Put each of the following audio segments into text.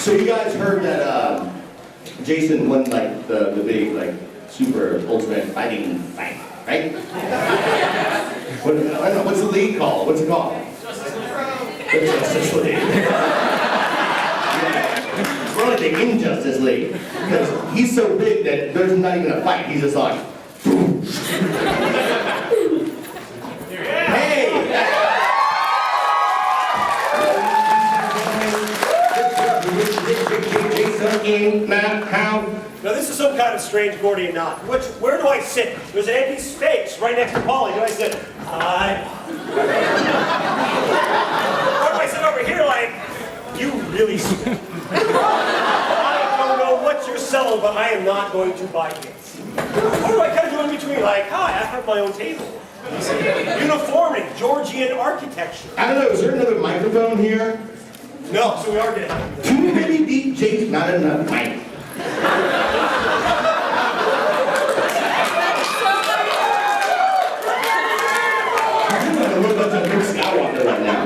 So you guys heard that Jason won like the big like super ultimate fighting fight, right? What, I don't know, what's the league called? What's it called? The Justice League. It's more like the Injustice League. Because he's so big that there's not even a fight. He's just like, hey! In my house. Now this is some kind of strange Gordian knot. Where do I sit? There's an empty space right next to Polly. Do I sit? Hi. Or do I sit over here like, you really stink? I don't know what you're selling, but I am not going to buy it. Or do I kind of do in between like, hi, I have my own table. Uniforming, Georgian architecture. I don't know, is there another microphone here? No, so we are getting Too many DJs, not enough mic. I'm a bunch of Luke Skywalker right now.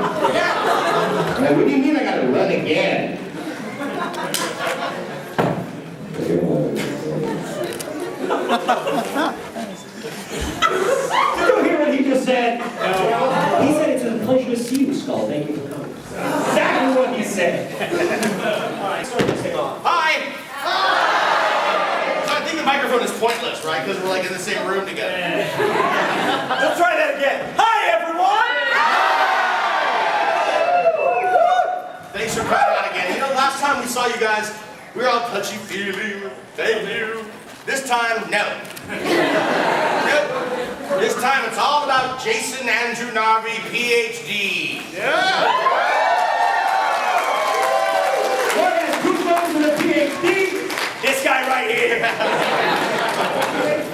Like, what do you mean I gotta run again? Did you hear what he just said? He said it's a pleasure to see you, Skull. Thank you for coming. exactly what he said. Alright, start this thing off. Hi! So I think the microphone is pointless, right? Because we're like in the same room together. Let's try that again. Hi, everyone! Thanks for coming out again. You know, last time we saw you guys, we were all touchy-feely. Thank you. This time, no. Nope. This time it's all about Jason Andrew Narvy, PhD. Yeah! What is 2 votes for the PhD? This guy right here.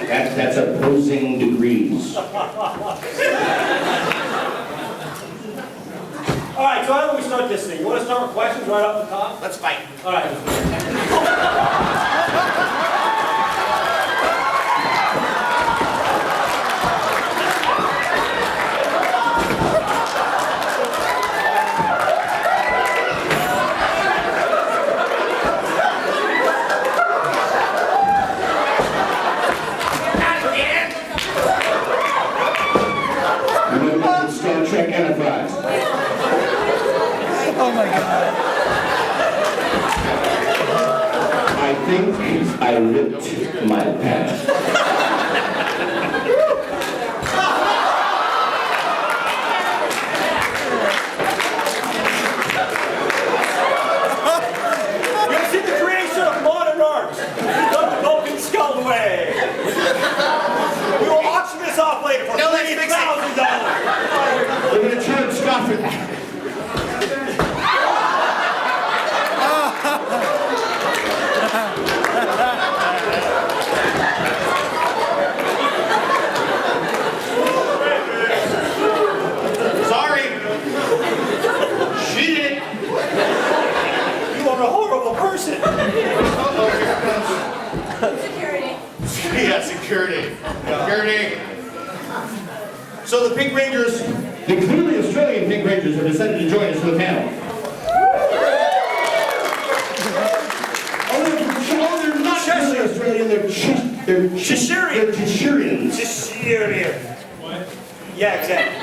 That's opposing degrees. All right, so how do we start this thing? You want to start with questions right off the top? Let's fight. All right. Star Trek Enterprise. Oh my God. I think I ripped my pants. You'll see the creation of modern art. Done the broken skull away. We will auction this off later for $3,000. We're going to charge Scott for that. Sorry. She did. You are a horrible person. Uh-oh, here Security. comes. Yeah, security. Security. So the Pink Rangers, the clearly Australian Pink Rangers, have decided to join us for the panel. Oh, they're not really Australian, they're Cheshire. They're Cheshirians. Cheshire. What? Yeah, exactly.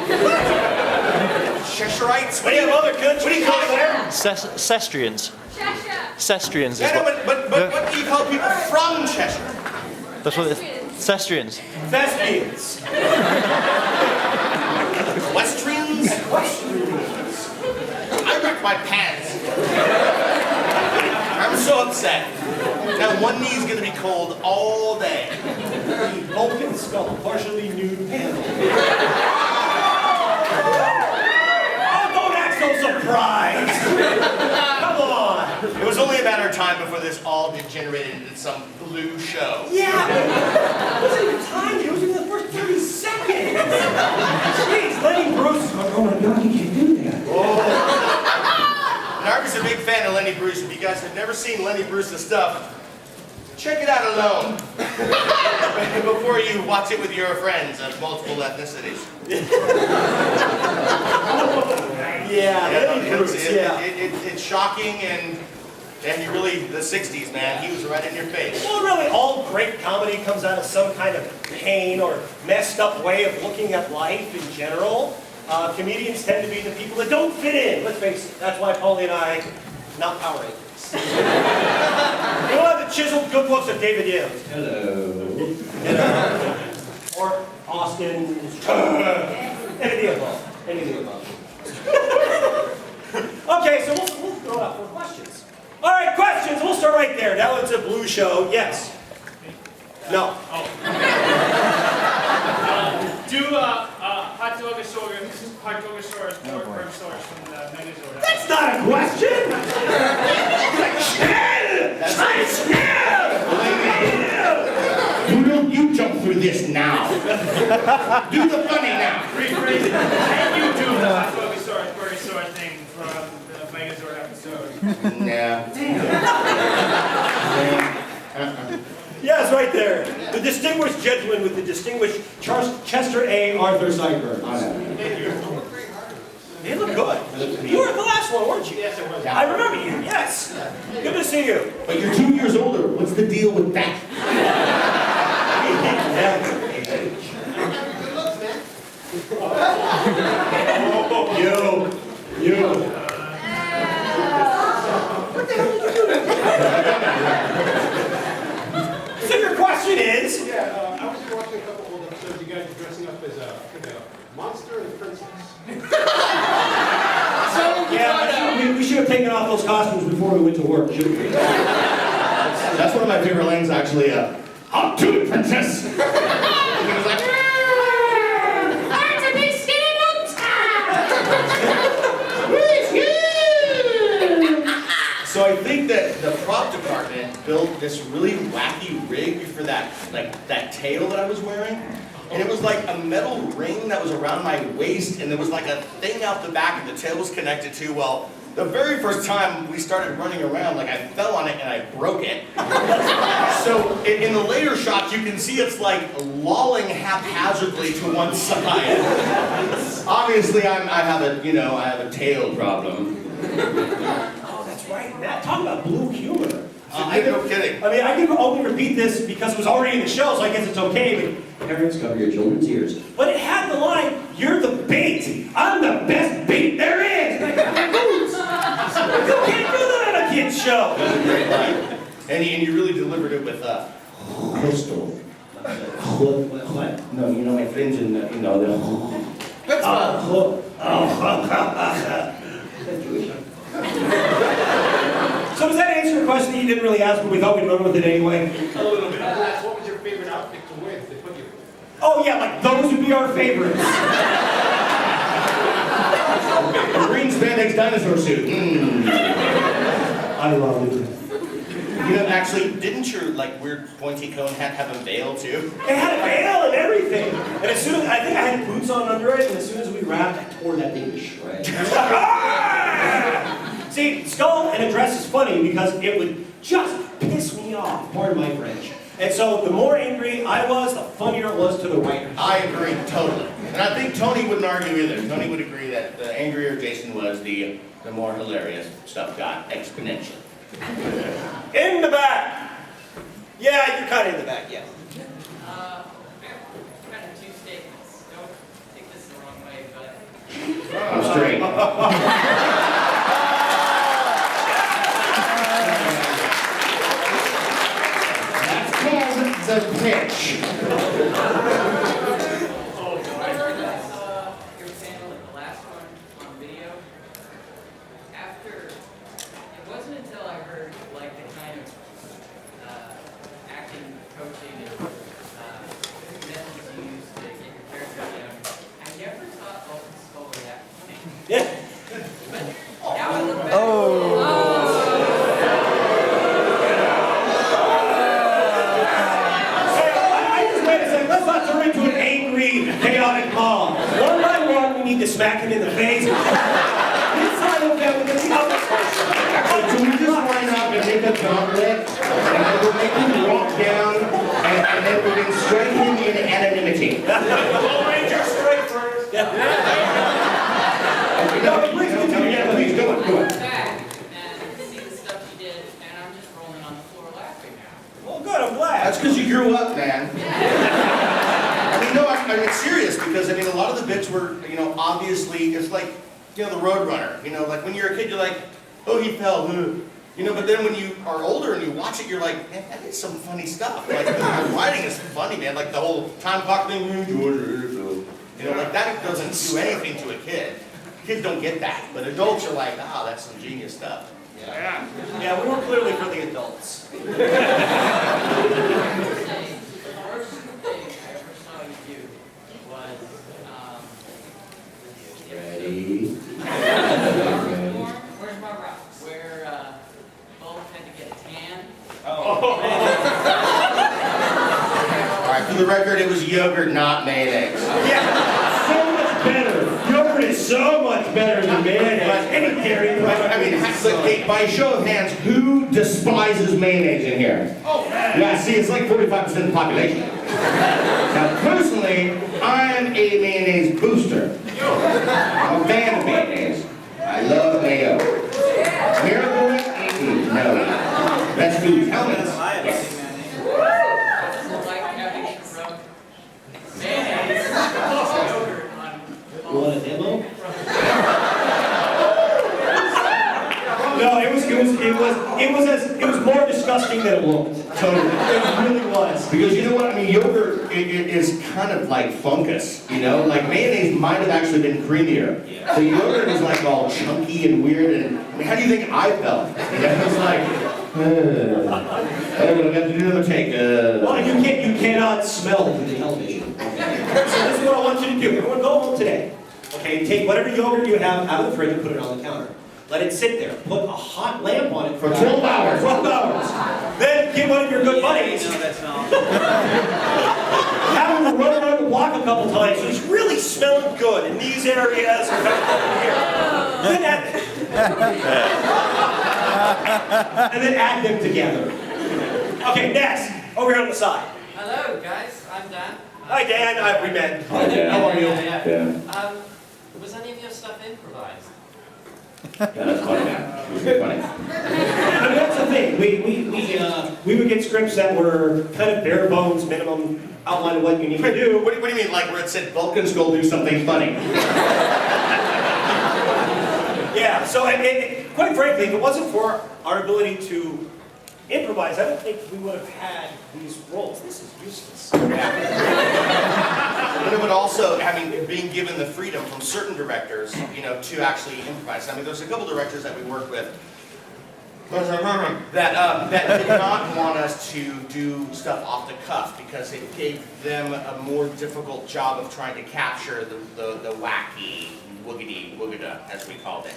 Cheshirites? What do you have other countries? What do you call them? Cestrians. Cheshire. Cestrians is Yeah, no, what. but what do you call people from Cheshire? That's what it is. Cestrians. Thespians. Westrians? I ripped my pants. I'm so upset. Now one knee's gonna be cold all day. The Vulcan skull, partially nude panel. Oh, don't act so surprised. Come on. It was only a matter of time before this all degenerated into some blue show. Yeah. It wasn't even time. It was in the first 30 seconds. Jeez, Lenny Bruce. Oh my God, you can't do that. Narvy's a big fan of Lenny Bruce. If you guys have never seen Lenny Bruce's stuff, check it out alone before you watch it with your friends of multiple ethnicities. Yeah, Lenny Bruce, yeah. It's shocking and And you really, the 60s, man, he was right in your face. Well, really, all great comedy comes out of some kind of pain or messed up way of looking at life in general. Comedians tend to be the people that don't fit in. Let's face it. That's why Paulie and I, not Power Rangers. You don't have the chiseled good looks of David Yams. Hello. Or Austin. Anything above. Anything above. Okay, so we'll throw out 4 questions. All right, questions. We'll start right there. Now it's a blue show. Yes. No. Do hot dogosaurus or herbosaurus from the Megazord. That's not a question. You jump through this now. Do the funny now. Rephrase it. Can you do the hot dogosaurus burgosaurus thing from the Megazord episode? Yes, right there. The distinguished gentleman with the distinguished Chester A. Arthur Sideburns. They look good. You were at the last one, weren't you? Yes, it was. I remember you, yes. Good to see you. But you're 2 years older. What's the deal with that? You. So your question is? Yeah, I was watching a couple old episodes. You guys were dressing up as a monster and a princess. Yeah, we should have taken off those costumes before we went to work, shouldn't we? That's one of my favorite lines, actually. How to it, princess? And he was like, That's a big stand on so I think that the prop department built this really wacky rig for that tail that I was wearing. And it was like a metal ring that was around my waist, and there was like a thing out the back and the tail was connected to. Well, the very first time we started running around, like I fell on it and I broke it. So in the later shots, you can see it's like lolling haphazardly to one side. Obviously, I have a tail problem. Oh, that's right. Matt, talk about blue humor. No kidding. I mean, I can only repeat this because it was already in the show, so I guess it's okay, but Parents, cover your children's ears. But it had the line, "You're the bait. I'm the best bait there is." Like, you can't do that on a kid's show. That was a great line. And you really delivered it with crystal. What? No, you know my friends in the, That's So does that answer your question that you didn't really ask, but we thought we'd run with it anyway? A little bit. What was your favorite outfit to wear if they put you? Oh yeah, like those would be our favorites. A green spandex dinosaur suit. I love it. Actually, didn't your weird pointy cone hat have a veil too? It had a veil and everything. And as soon as, I think I had boots on under it, and as soon as we wrapped, I tore that thing to shreds. See, skull and a dress is funny because it would just piss me off, pardon my French. And so the more angry I was, the funnier it was to the writers. I agree, totally. And I think Tony wouldn't argue either. Tony would agree that the angrier Jason was, the more hilarious stuff got exponentially. In the back! Yeah, you're kind of in the back, yeah. Kind of 2 statements. Don't take this the wrong way, but I'm straight. That's called the pitch. I saw your panel at the last one on video. It wasn't until I heard the kind of acting, coaching, and methods you use to get your character down. I never thought Open Skull were that funny. Yeah. But now I look back. Let's not turn into an angry, chaotic mob. One by one, we need to smack him in the face. This time we'll get with the other person. So we just line up and take a gauntlet, and we'll make him walk down, and then we're going to strike him in anonymity. Lone Ranger straight first. Yeah. No, but please continue. Yeah, please, go on. Back and see the stuff you did because I mean, a lot of the bits were, you know, obviously, it's like, you know, the Roadrunner. You know, like when you're a kid, you're like, oh, he fell, you know, but then when you are older and you watch it, you're like, man, that is some funny stuff. Like, the writing is funny, man. Like the whole time clock thing, you know, like that doesn't do anything to a kid. Kids don't get that, but adults are like, ah, that's some genius stuff. Yeah, we were clearly for the adults. The first thing I ever saw you do was, Ready? where's my rocks? Where, both had to get a tan. All right, for the record, it was yogurt, not mayonnaise. Yeah, so much better. Yogurt is so much better than mayonnaise. Any dairy. I mean, look, by show of hands, who despises mayonnaise in here? Oh, man. Yeah, see, it's like 45% of the population. Now, personally, I'm a mayonnaise booster. I'm a fan of mayonnaise. I love mayo. Miracle Whip? No. Best food. Helmets. So like having rubbed mayonnaise, yogurt on. You want a demo? No, it was more disgusting than it looked. Totally. It really was. Because you know what? I mean, yogurt it is kind of like fungus, you know? Like mayonnaise might have actually been creamier. So yogurt is like all chunky and weird. And I mean, how do you think I felt? You know, it was like, I'm gonna have to do another take. Well, you cannot smell through the television. So this is what I want you to do. Everyone go home today. Okay, take whatever yogurt you have out of the fridge and put it on the counter. Let it sit there. Put a hot lamp on it For 12 hours. 12 hours. Then get one of your good buddies. Have him run around the block a couple times so he's really smelling good in these areas and over here. And then add them together. Okay, next. Over here on the side. Hello, guys. I'm Dan. Hi, Dan. We met. Hi, Dan. How are you? Yeah. Was any of your stuff improvised? Yeah, that's funny, man. It was good funny. I mean, that's the thing. We would get scripts that were kind of bare bones, minimum outline of what you need to do. What do you mean, like where it said Vulcans go do something funny? Yeah, so quite frankly, if it wasn't for our ability to improvise, I don't think we would have had these roles. This is useless. But it would also, I mean, being given the freedom from certain directors, you know, to actually improvise. I mean, there's a couple directors that we work with that did not want us to do stuff off the cuff because it gave them a more difficult job of trying to capture the wacky woogity woogada, as we called it.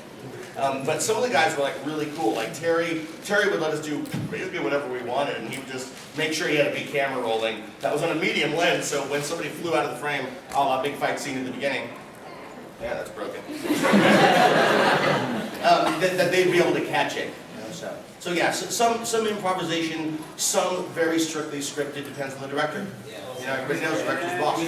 But some of the guys were like really cool. Like Terry would let us do basically whatever we wanted, and he would just make sure he had a big camera rolling that was on a medium lens, so when somebody flew out of the frame, a la big fight scene at the beginning, yeah, that's broken. That they'd be able to catch it. You know, so yeah, some improvisation, some very strictly scripted. Depends on the director. You know, everybody knows the director's boss.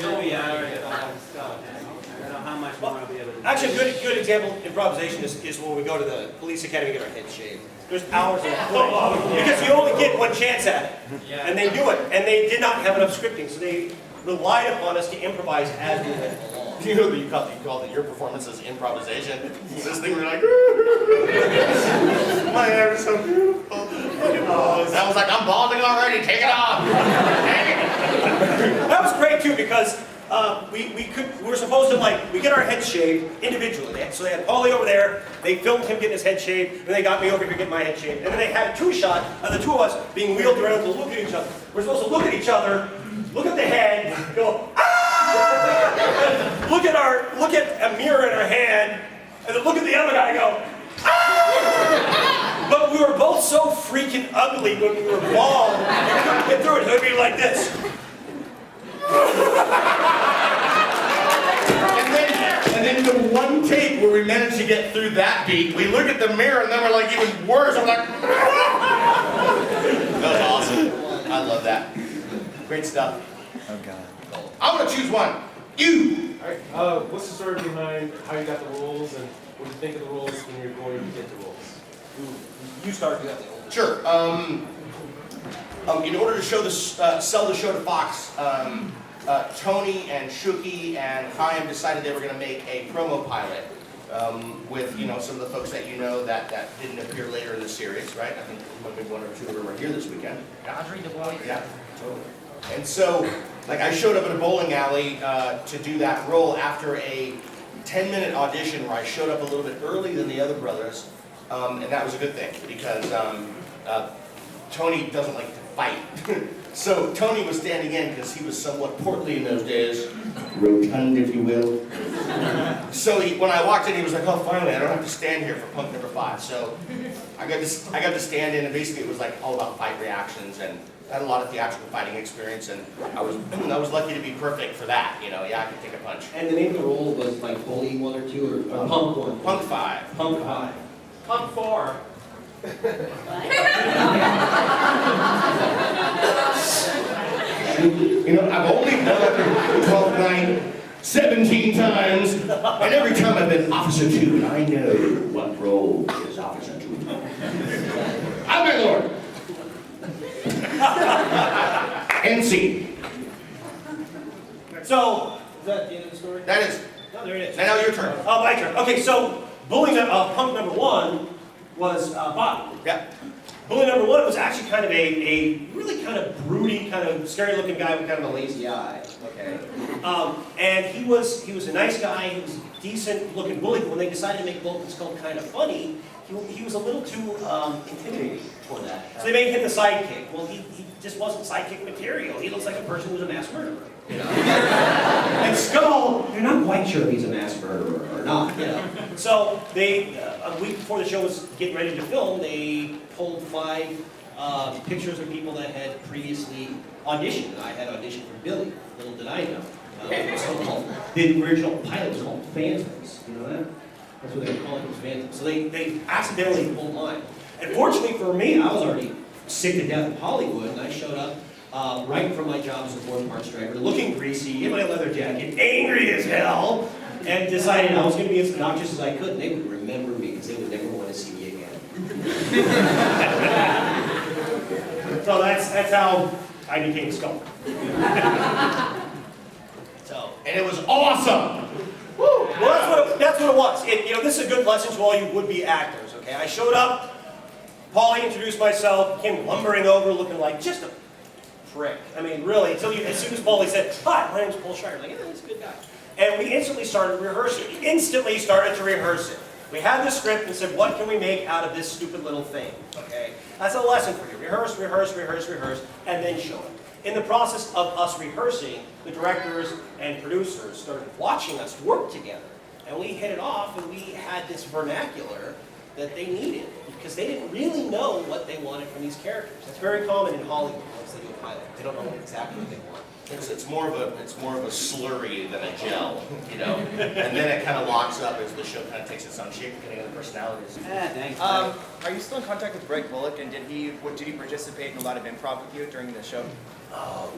How much we want to be able to do. Actually, a good example of improvisation is when we go to the police academy and get our heads shaved. There's hours of footage because you only get one chance at it, and they do it. And they did not have enough scripting, so they relied upon us to improvise as we went along. You know that you called it your performance as improvisation. This thing we're like, my hair is so beautiful. That was like, I'm balding already. Take it off. That was great too because we were supposed to we get our heads shaved individually. So they had Paulie over there, they filmed him getting his head shaved, and they got me over here getting my head shaved. And then they had a two-shot of the two of us being wheeled around to look at each other. We're supposed to look at each other, look at the head, go, ah! Look at a mirror in our hand, and then look at the other guy and go, ah! But we were both so freaking ugly when we were bald, we couldn't get through it. It would be like this. And then the one take where we managed to get through that beat, we look at the mirror and then we're like even worse. I'm like, that was awesome. I love that. Great stuff. Oh God. I want to choose one. You. All right. What's the story behind how you got the roles and what do you think of the roles when you're going to get the roles? You start with that. Sure. In order to sell the show to Fox, Tony and Shuki and Chaim decided they were going to make a promo pilot with some of the folks that you know that didn't appear later in the series, right? I think maybe one or two of them are here this weekend. Audrey DeWoy. Yeah, totally. And so, like, I showed up at a bowling alley to do that role after a 10-minute audition where I showed up a little bit early than the other brothers, and that was a good thing because Tony doesn't like to fight. So Tony was standing in because he was somewhat portly in those days, rotund, if you will. So when I walked in, he was like, "Oh, finally, I don't have to stand here for punk number 5." So I got to stand in, and basically it was like all about fight reactions, and I had a lot of theatrical fighting experience, and I was lucky to be perfect for that. Yeah, I could take a punch. And the name of the role was like Bully 1 or 2 or Punk 1? Punk 5. Punk 5. Pump 4. I've only done it 12th night 17 times, and every time I've been Officer 2, and I know what role is Officer 2. I'm my lord. NC. So, is that the end of the story? That is. No, there it is. Now your turn. Oh, my turn. Okay, so bully punk number 1 was Bob. Yeah. Bully number 1 was actually kind of a really kind of broody, kind of scary-looking guy with kind of a lazy eye. Okay. And he was a nice guy. He was a decent-looking bully. But when they decided to make Bolton Skull kind of funny, he was a little too intimidating for that. So they made him the sidekick. Well, he just wasn't sidekick material. He looks like a person who's a mass murderer. And Skull, You're not quite sure if he's a mass murderer or not. So they, a week before the show was getting ready to film, they pulled 5 pictures of people that had previously auditioned. I had auditioned for Billy. Little did I know. The original pilot was called Phantoms. You know that? That's what they were calling it, was Phantoms. So they accidentally pulled mine. And fortunately for me, I was already sick to death of Hollywood, and I showed up right from my job as a 4-parts driver, looking greasy, in my leather jacket, angry as hell, and decided I was going to be as obnoxious as I could, and they would remember me because they would never want to see me again. So that's how I became Skull. And it was awesome. Woo! Well, that's what it was. This is a good lesson to all you would-be actors. Okay, I showed up. Paulie introduced myself. Came lumbering over, looking like just a prick. I mean, really. As soon as Paulie said, "Hi, my name's Paul Schrier," I'm like, "Yeah, he's a good guy." And we instantly started rehearsing. Instantly started to rehearse it. We had the script and said, "What can we make out of this stupid little thing?" Okay, that's a lesson for you. Rehearse, rehearse, rehearse, rehearse, and then show it. In the process of us rehearsing, the directors and producers started watching us work together. And we hit it off, and we had this vernacular that they needed, because they didn't really know what they wanted from these characters. It's very common in Hollywood once they do a pilot. They don't know exactly what they want. It's more of a slurry than a gel, and then it kind of locks up as the show kind of takes its own shape, depending on the personalities. Thanks. Are you still in contact with Greg Bullock, and did he participate in a lot of improv with you during the show?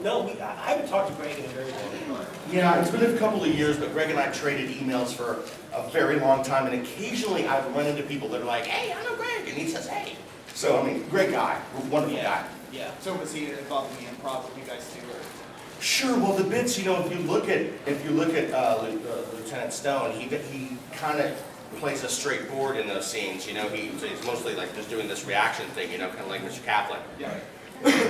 No, I haven't talked to Greg in a very long time. Yeah, it's been a couple of years, but Greg and I traded emails for a very long time, and occasionally I've run into people that are like, "Hey, I know Greg," and he says, "Hey." So, I mean, great guy, wonderful guy. Yeah. So was he involved in the improv with you guys too, or? Sure. Well, the bits, if you look at Lieutenant Stone, he kind of plays a straight board in those scenes. He's mostly like just doing this reaction thing. Kind of like Mr. Kaplan. Yeah.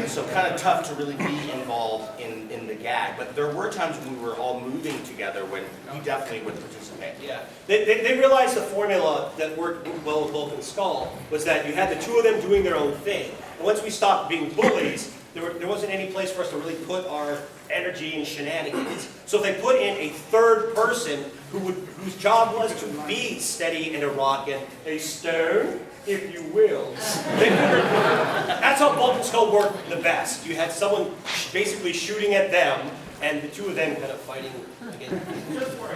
So kind of tough to really be involved in the gag. But there were times when we were all moving together when he definitely would participate. Yeah. They realized the formula that worked well with Bolton Skull was that you had the two of them doing their own thing. And once we stopped being bullies, there wasn't any place for us to really put our energy and shenanigans. So if they put in a third person whose job was to be steady and a rock and a stone, if you will. That's how Bolton Skull worked the best. You had someone basically shooting at them, and the two of them kind of fighting against. Just worry.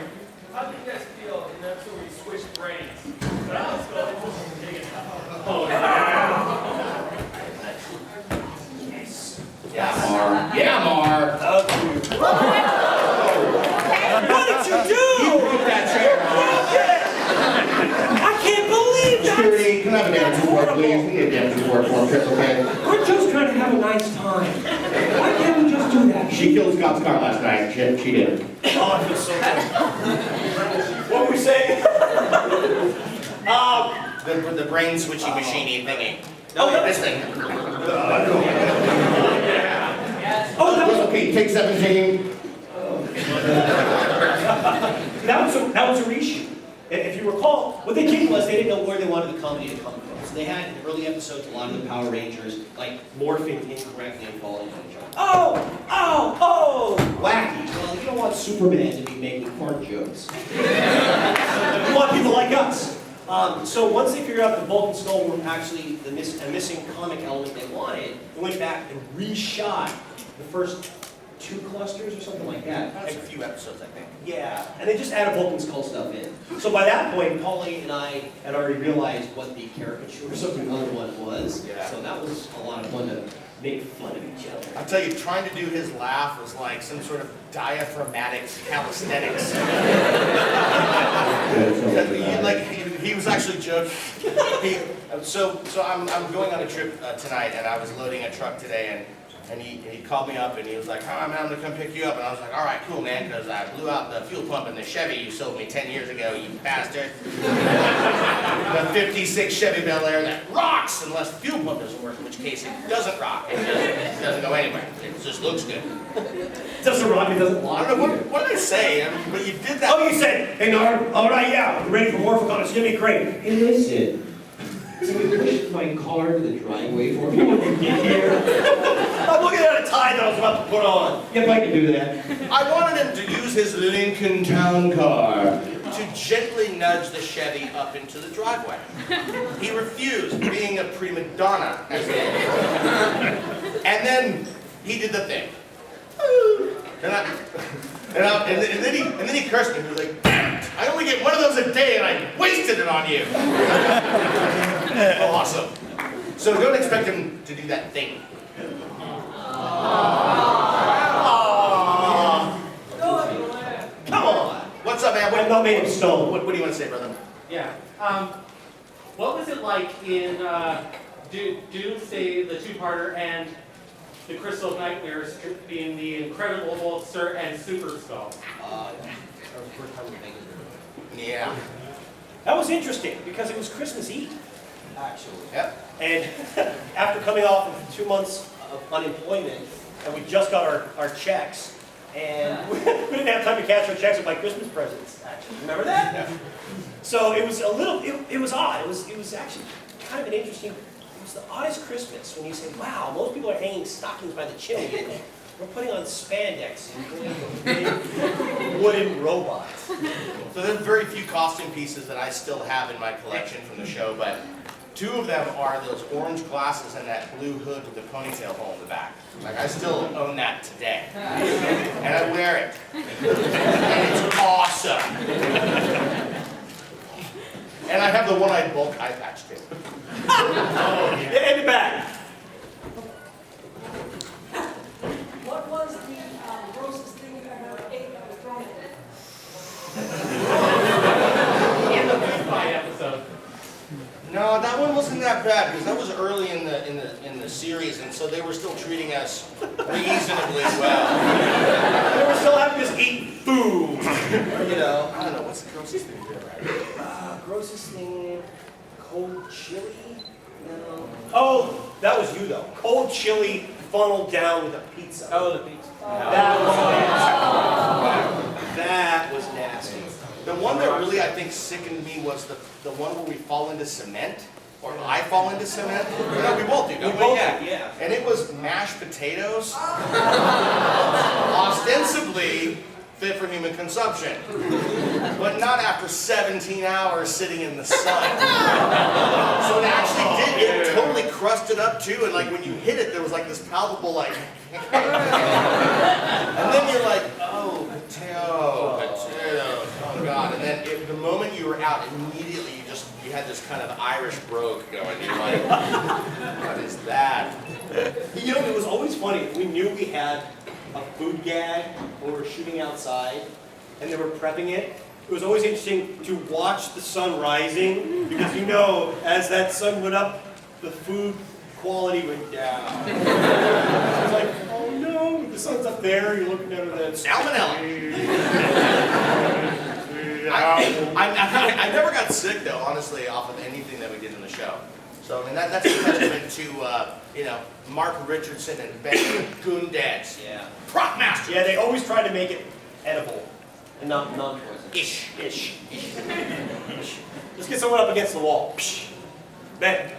How do you guys feel in that we switched brains? But I was going to dig it out. Oh, Yes. Yeah, Mar. Yeah, Mar. What did you do? You broke that chair. I can't believe that! Security, can I have a damage report, please? We need a damage report for trip, okay? We're just trying to have a nice time. Why can't we just do that? She killed Scott's car last night. She did. Oh, I feel so good. What were we saying? The brain switching machine thingy. Oh, that This thing. Oh, that was Okay, take 17. that was a reshoot. If you recall, what they did was they didn't know where they wanted the comedy to come from. So they had in the early episodes a lot of the Power Rangers like morphing incorrectly and falling on each other. Oh! Wacky. Well, you don't want Superman to be making fart jokes. You want people like us. So once they figured out the Vulcan skull were actually a missing comic element they wanted, they went back and reshot the first 2 clusters or something like that. That's a few episodes, I think. Yeah, and they just added Vulcan skull stuff in. So by that point, Paulie and I had already realized what the caricatures of the other one was. Yeah. So that was a lot of fun to make fun of each other. I'll tell you, trying to do his laugh was like some sort of diaphragmatic calisthenics. He was actually joking. So I'm going on a trip tonight, and I was loading a truck today, and he called me up and he was like, "Oh, I'm gonna come pick you up." And I was like, "All right, cool, man, because I blew out the fuel pump in the Chevy you sold me 10 years ago, you bastard." The 56 Chevy Bel Air that rocks unless the fuel pump doesn't work, in which case it doesn't rock. It doesn't go anywhere. It just looks good. It doesn't rock, it doesn't I lock. don't know, what did I say? I mean, but you did that. Oh, you said, "Hey, Narv, all right, yeah, we're ready for Morphicon. It's gonna be great." Hey, listen. Can we push my car to the driveway for me when we get here? I'm looking at a tie that I was about to put on. If I can do that. I wanted him to use his Lincoln Town car to gently nudge the Chevy up into the driveway. He refused, being a prima donna. And then he did the thing. And then he cursed me. He was like, "I only get one of those a day, and I wasted it on you." Awesome. So don't expect him to do that thing. Come on. What's up, man? I'm not made of stone. What do you want to say, brother? Yeah. What was it like in Doomsday, the two-parter, and the Crystal Nightmares being the Incredible Hulkster and Super Skull? Yeah. That was interesting because it was Christmas Eve, actually. Yep. And after coming off of 2 months of unemployment, and we just got our checks, and we didn't have time to cash our checks with my Christmas presents, actually. Remember that? Yeah. So it was a little, it was odd. It was actually kind of an interesting, it was the oddest Christmas when you say, wow, most people are hanging stockings by the chimney. And we're putting on spandex and going to big wooden robots. So there's very few costume pieces that I still have in my collection from the show, but 2 of them are those orange glasses and that blue hood with the ponytail hole in the back. Like, I still own that today. And I wear it. And it's awesome. And I have the one-eyed bulk eye patch too. In the back. What was the grossest thing you ever ate that was thrown in? In the Food Fight episode. No, that one wasn't that bad because that was early in the series, and so they were still treating us reasonably well. We were still having us eat food. You know, I don't know, what's the grossest thing you ever had? Grossest thing, cold chili? No. Oh, that was you though. Cold chili funneled down with a pizza. Oh, the pizza. That was nasty. That was nasty. The one that really, I think, sickened me was the one where we fall into cement, or I fall into cement. No, we both do, don't we? both do, yeah. And it was mashed potatoes, ostensibly fit for human consumption, but not after 17 hours sitting in the sun. So it actually did, it totally crusted up too, and like when you hit it, there was like this palpable like, and then you're like, oh, potatoes, oh God, and then the moment you were out, immediately you had this kind of Irish brogue going. You're like, what is that? You know, it was always funny. We knew we had a food gag when we were shooting outside, and they were prepping it. It was always interesting to watch the sun rising, because you know, as that sun went up, the food quality went down. It was like, oh no, The sun's up there, you're looking down at that. Salmonella. I never got sick though, honestly, off of anything that we did in the show. So I mean that's a testament to Mark Richardson and Ben Goondads. Yeah. Prop master. Yeah, they always try to make it edible and not non-poisonous. Ish. Let's get someone up against the wall. Psh. Ben.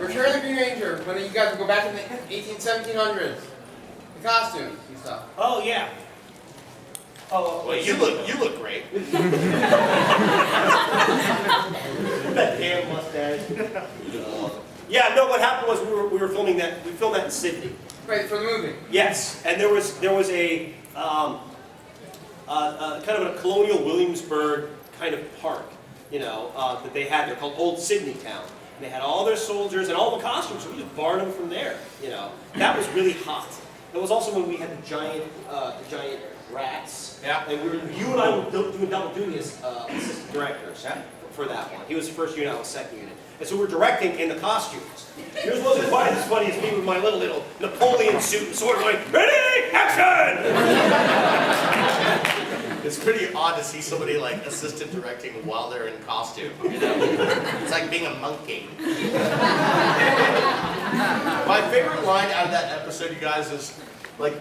Return of the Green Ranger, when you guys go back in the 1700s. The costumes and stuff. Oh yeah. Oh, Well, you look great. that damn mustache. Yeah, no. What happened was we were filming that. We filmed that in Sydney. Right, for the movie. Yes, and there was a kind of a colonial Williamsburg kind of park, that they had there called Old Sydney Town. And they had all their soldiers and all the costumes, so we just borrowed them from there. That was really hot. It was also when we had the giant rats. Yeah. And you and I were doing double duty as assistant directors for that one. He was the first unit, I was second unit. And so we're directing in the costumes. Yours wasn't quite as funny as me with my little Napoleon suit and sword going, ready, action! It's pretty odd to see somebody like assistant directing while they're in costume. It's like being a monkey. My favorite line out of that episode, you guys, is like,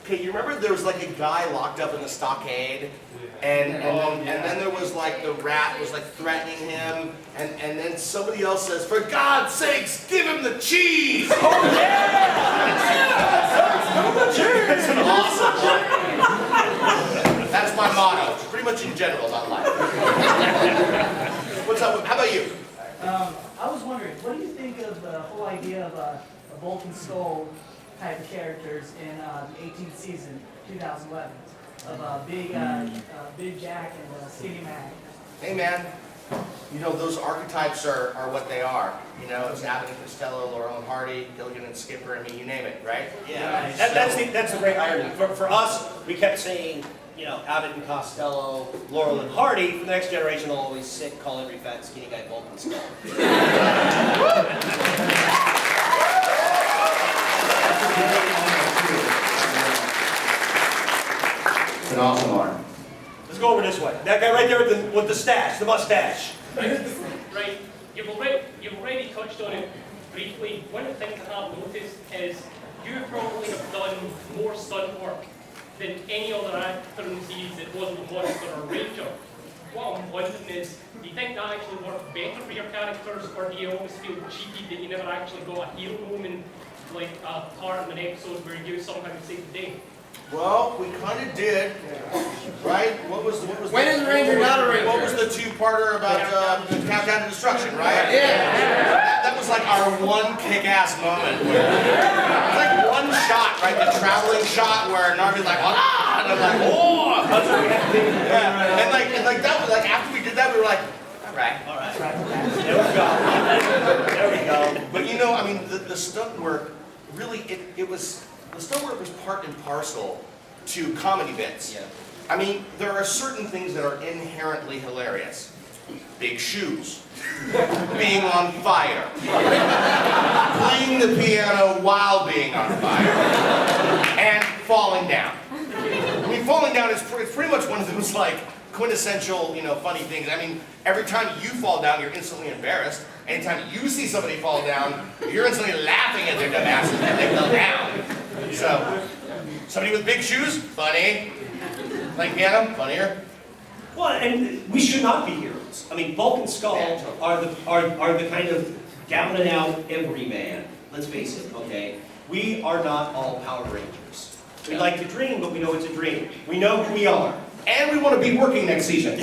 okay, you remember there was like a guy locked up in the stockade, and then there was like the rat was like threatening him, and then somebody else says, "For God's sakes, give him the cheese!" Oh yeah! It's an awesome line. That's my motto, pretty much in general about life. What's up? How about you? I was wondering, what do you think of the whole idea of a Bolt and Skull type of characters in the 18th season, 2011, of Big Jack and Skinny Mac? Hey man, those archetypes are what they are. It's Abbott and Costello, Laurel and Hardy, Gilligan and Skipper, I mean, you name it, right? Yeah, that's the great irony. For us, we kept saying, Abbott and Costello, Laurel and Hardy. For the next generation, they'll always call every fat and skinny guy Bolt and Skull. It's an awesome arm. Let's go over this way. That guy right there with the stash, the mustache. Right. You've already touched on it briefly. One of the things I have noticed is you probably have done more stunt work than any other actor in the series that wasn't a monster or a ranger. What I'm wondering is, do you think that actually worked better for your characters, or do you always feel cheated that you never actually got a hero moment, like a part in an episode where you somehow saved the day? Well, we kind of did, right? What was When is Ranger not a Ranger? What was the two-parter about the Countdown to Destruction, right? Yeah. That was like our one kick-ass moment. It was like one shot, right? The traveling shot where Narvy's like, ah, and I'm like, oh. That's what we had to do. Yeah. And like that was like after we did that, we were like, all right. There we go. There we go. But I mean, the stunt work really the stunt work was part and parcel to comedy bits. Yeah. I mean, there are certain things that are inherently hilarious. Big shoes, being on fire, playing the piano while being on fire, and falling down. I mean, falling down is pretty much one of those like quintessential, funny things. I mean, every time you fall down, you're instantly embarrassed. Anytime you see somebody fall down, you're instantly laughing at their dumb asses when they fell down. So, somebody with big shoes, funny. Playing piano, funnier. Well, and we should not be heroes. I mean, Bulk and Skull are the kind of down and out everyman. Let's face it, okay? We are not all Power Rangers. We like to dream, but we know it's a dream. We know who we are. And we want to be working next season.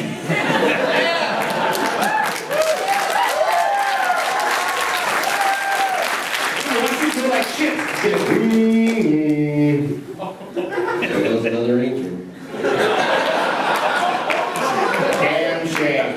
Like shit. There goes another ranger. Damn shame.